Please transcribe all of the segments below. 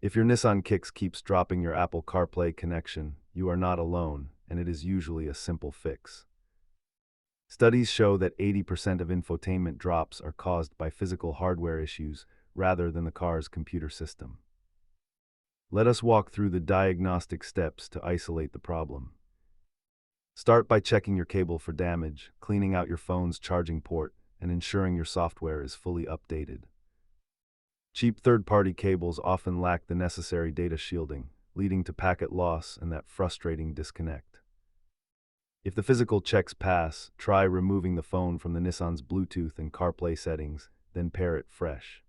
If your Nissan Kicks keeps dropping your Apple CarPlay connection, you are not alone, and it is usually a simple fix. Studies show that 80% of infotainment drops are caused by physical hardware issues rather than the car's computer system. Let us walk through the diagnostic steps to isolate the problem. Start by checking your cable for damage, cleaning out your phone's charging port, and ensuring your software is fully updated. Cheap third-party cables often lack the necessary data shielding, leading to packet loss and that frustrating disconnect. If the physical checks pass, try removing the phone from the Nissan's Bluetooth and CarPlay settings, then pair it fresh.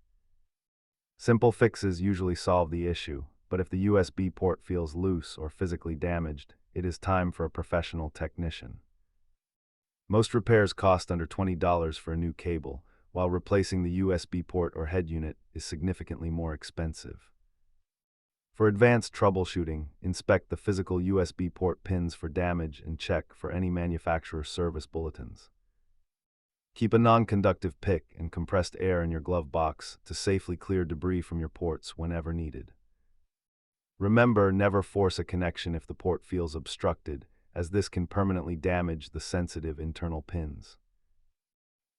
Simple fixes usually solve the issue, but if the USB port feels loose or physically damaged, it is time for a professional technician. Most repairs cost under $20 for a new cable, while replacing the USB port or head unit is significantly more expensive. For advanced troubleshooting, inspect the physical USB port pins for damage and check for any manufacturer service bulletins. Keep a non-conductive pick and compressed air in your glove box to safely clear debris from your ports whenever needed. Remember, never force a connection if the port feels obstructed, as this can permanently damage the sensitive internal pins.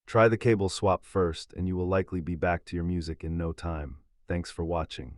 Try the cable swap first, and you will likely be back to your music in no time. Thanks for watching.